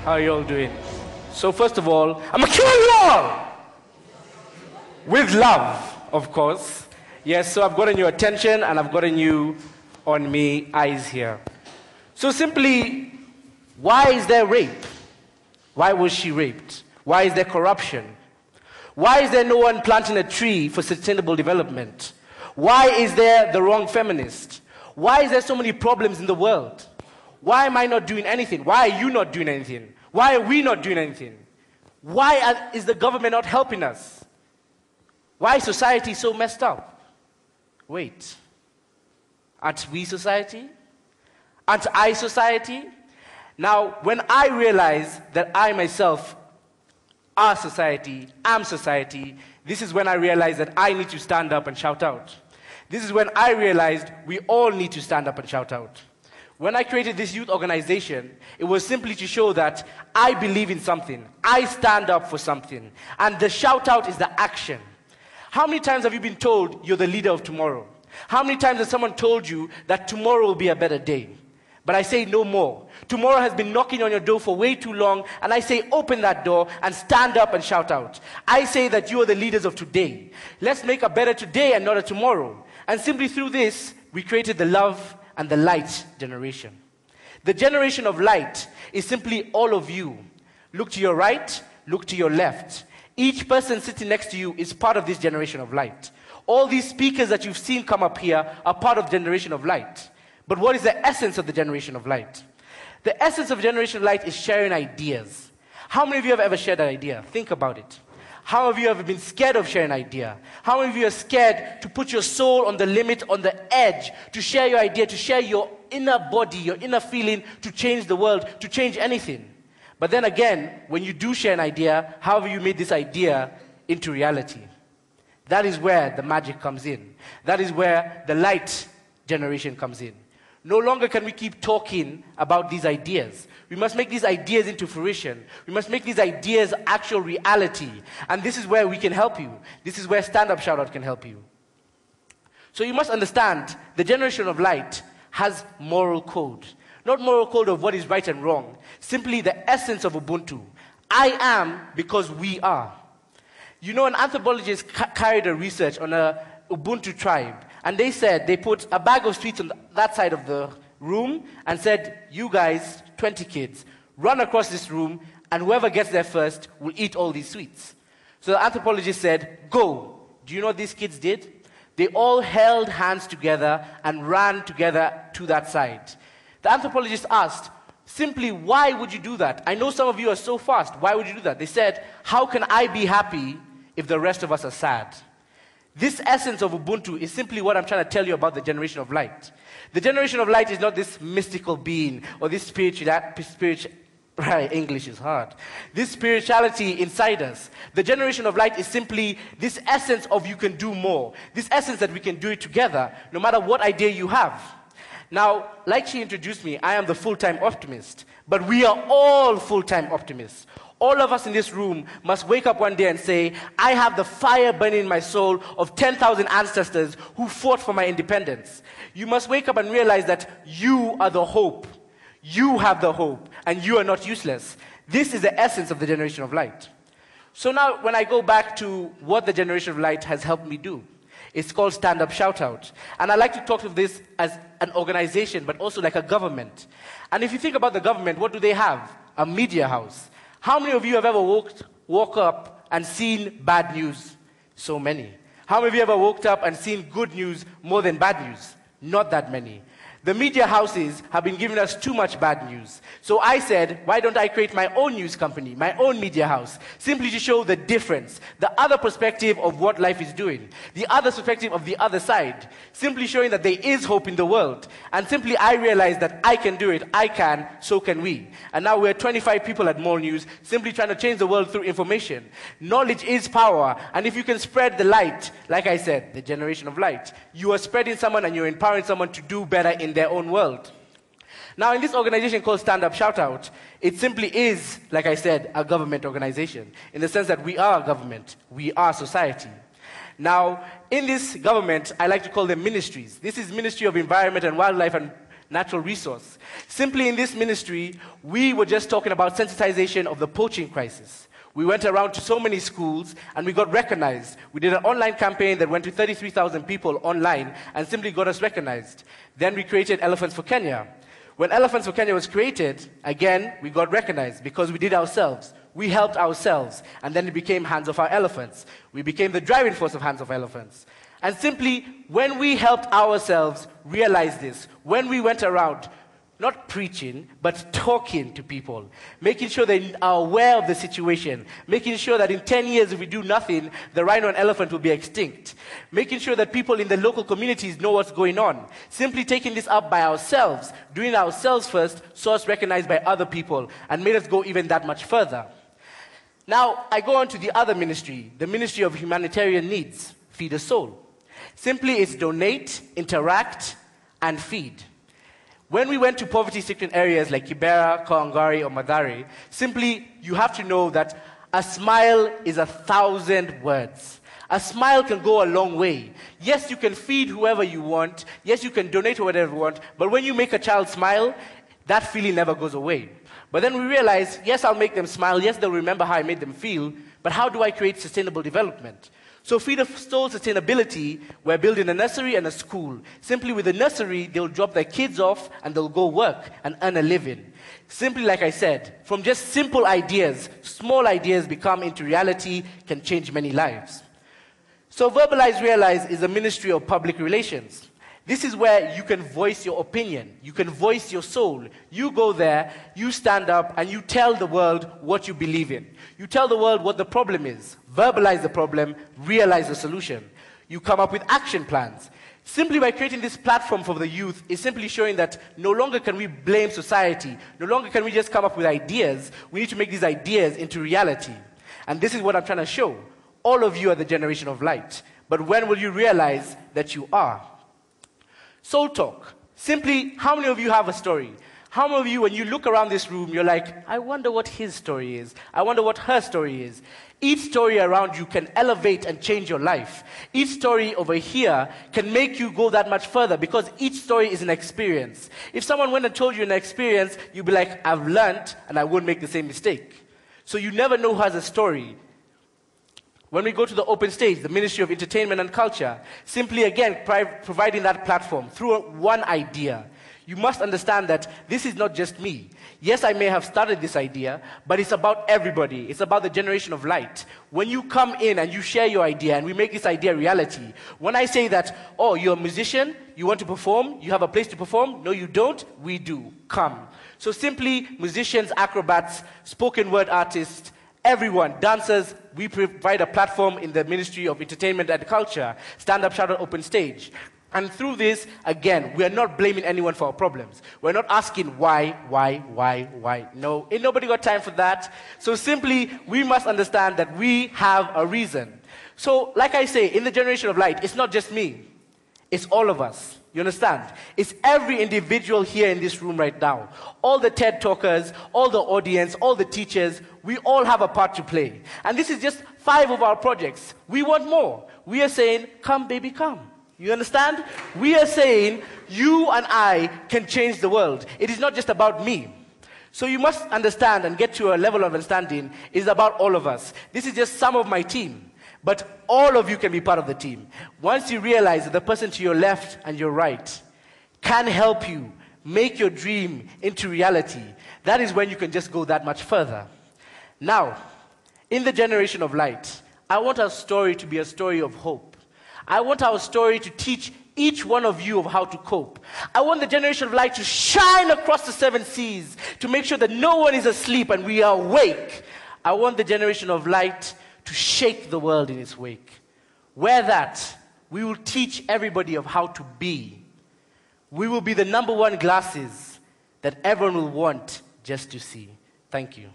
How are you all doing? So first of all, I'm gonna kill you all! With love, of course. Yes, so I've gotten your attention and I've gotten you on me, eyes here. So simply, why is there rape? Why was she raped? Why is there corruption? Why is there no one planting a tree for sustainable development? Why is there the wrong feminist? Why is there so many problems in the world? Why am I not doing anything? Why are you not doing anything? Why are we not doing anything? Why is the government not helping us? Why is society so messed up? Wait, aren't we society? Aren't I society? Now, when I realize that I myself are society, am society, this is when I realized that I need to stand up and shout out. This is when I realized we all need to stand up and shout out. When I created this youth organization, it was simply to show that I believe in something. I stand up for something. And the shout out is the action. How many times have you been told you're the leader of tomorrow? How many times has someone told you that tomorrow will be a better day? But I say no more. Tomorrow has been knocking on your door for way too long, and I say open that door and stand up and shout out. I say that you are the leaders of today. Let's make a better today and not a tomorrow. And simply through this, we created the love and the light generation. The generation of light is simply all of you. Look to your right, look to your left. Each person sitting next to you is part of this generation of light. All these speakers that you've seen come up here are part of the generation of light. But what is the essence of the generation of light? The essence of generation of light is sharing ideas. How many of you have ever shared an idea? Think about it. How many of you have been scared of sharing an idea? How many of you are scared to put your soul on the limit, on the edge, to share your idea, to share your inner body, your inner feeling, to change the world, to change anything? But then again, when you do share an idea, how have you made this idea into reality? That is where the magic comes in. That is where the light generation comes in. No longer can we keep talking about these ideas. We must make these ideas into fruition. We must make these ideas actual reality. And this is where we can help you. This is where Stand Up Shout Out can help you. So you must understand, the generation of light has moral code. Not moral code of what is right and wrong. Simply the essence of Ubuntu. I am because we are. You know, an anthropologist carried a research on a Ubuntu tribe. And they said, they put a bag of sweets on that side of the room and said, you guys, 20 kids, run across this room and whoever gets there first will eat all these sweets. So the anthropologist said, go. Do you know what these kids did? They all held hands together and ran together to that side. The anthropologist asked, simply, why would you do that? I know some of you are so fast. Why would you do that? They said, how can I be happy if the rest of us are sad? This essence of Ubuntu is simply what I'm trying to tell you about the generation of light. The generation of light is not this mystical being or this right, English is hard. This spirituality inside us. The generation of light is simply this essence of you can do more. This essence that we can do it together, no matter what idea you have. Now, like she introduced me, I am the full-time optimist. But we are all full-time optimists. All of us in this room must wake up one day and say, I have the fire burning in my soul of 10,000 ancestors who fought for my independence. You must wake up and realize that you are the hope. You have the hope, and you are not useless. This is the essence of the generation of light. So now, when I go back to what the generation of light has helped me do, it's called Stand Up Shout Out. And I like to talk of this as an organization, but also like a government. And if you think about the government, what do they have? A media house. How many of you have ever woke up and seen bad news? So many. How many of you ever woke up and seen good news more than bad news? Not that many. The media houses have been giving us too much bad news. So I said, why don't I create my own news company, my own media house, simply to show the difference, the other perspective of what life is doing, the other perspective of the other side, simply showing that there is hope in the world. And simply I realized that I can do it, I can, so can we. And now we're 25 people at Moll News, simply trying to change the world through information. Knowledge is power, and if you can spread the light, like I said, the generation of light, you are spreading someone and you're empowering someone to do better in their own world. Now, in this organization called Stand Up Shout Out, it simply is, like I said, a government organization, in the sense that we are a government, we are society. Now, in this government, I like to call them ministries. This is Ministry of Environment and Wildlife and natural resource. Simply in this ministry, we were just talking about sensitization of the poaching crisis. We went around to so many schools and we got recognized. We did an online campaign that went to 33,000 people online and simply got us recognized. Then we created Elephants for Kenya. When Elephants for Kenya was created, again, we got recognized because we did ourselves. We helped ourselves, and then it became Hands of Our Elephants. We became the driving force of Hands of Elephants. And simply, when we helped ourselves realize this, when we went around, not preaching, but talking to people, making sure they are aware of the situation, making sure that in 10 years, if we do nothing, the rhino and elephant will be extinct, making sure that people in the local communities know what's going on, simply taking this up by ourselves, doing it ourselves first, saw us recognized by other people, and made us go even that much further. Now, I go on to the other ministry, the ministry of humanitarian needs, Feed a Soul. Simply, it's donate, interact, and feed. When we went to poverty-stricken areas like Kibera, Kawangware, or Mathare, simply, you have to know that a smile is 1,000 words. A smile can go a long way. Yes, you can feed whoever you want. Yes, you can donate to whatever you want. But when you make a child smile, that feeling never goes away. But then we realize, yes, I'll make them smile. Yes, they'll remember how I made them feel. But how do I create sustainable development? So Feed a Soul Sustainability, we're building a nursery and a school. Simply with the nursery, they'll drop their kids off and they'll go work and earn a living. Simply like I said, from just simple ideas, small ideas become into reality, can change many lives. So Verbalize Realize is a ministry of public relations. This is where you can voice your opinion. You can voice your soul. You go there, you stand up, and you tell the world what you believe in. You tell the world what the problem is. Verbalize the problem, realize the solution. You come up with action plans. Simply by creating this platform for the youth is simply showing that no longer can we blame society. No longer can we just come up with ideas. We need to make these ideas into reality. And this is what I'm trying to show. All of you are the generation of light. But when will you realize that you are? Soul Talk. Simply, how many of you have a story? How many of you, when you look around this room, you're like, I wonder what his story is. I wonder what her story is. Each story around you can elevate and change your life. Each story over here can make you go that much further because each story is an experience. If someone went and told you an experience, you'd be like, I've learned and I won't make the same mistake. So you never know who has a story. When we go to the open stage, the Ministry of Entertainment and Culture, simply again providing that platform through one idea. You must understand that this is not just me. Yes, I may have started this idea, but it's about everybody. It's about the generation of light. When you come in and you share your idea and we make this idea reality, when I say that, oh, you're a musician, you want to perform, you have a place to perform, no you don't, we do, come. So simply musicians, acrobats, spoken word artists, everyone, dancers, we provide a platform in the Ministry of Entertainment and Culture, stand-up, shout-out, open stage. And through this, again, we are not blaming anyone for our problems. We're not asking why. No, ain't nobody got time for that. So simply, we must understand that we have a reason. So, like I say, in the generation of light, it's not just me. It's all of us. You understand? It's every individual here in this room right now. All the TED talkers, all the audience, all the teachers, we all have a part to play. And this is just 5 of our projects. We want more. We are saying, come baby, come. You understand? We are saying, you and I can change the world. It is not just about me. So you must understand and get to a level of understanding, it's about all of us. This is just some of my team. But all of you can be part of the team. Once you realize that the person to your left and your right can help you make your dream into reality, that is when you can just go that much further. Now, in the generation of light, I want our story to be a story of hope. I want our story to teach each one of you of how to cope. I want the generation of light to shine across the 7 seas to make sure that no one is asleep and we are awake. I want the generation of light to shake the world in its wake. Where that, we will teach everybody of how to be. We will be the #1 glasses that everyone will want just to see. Thank you.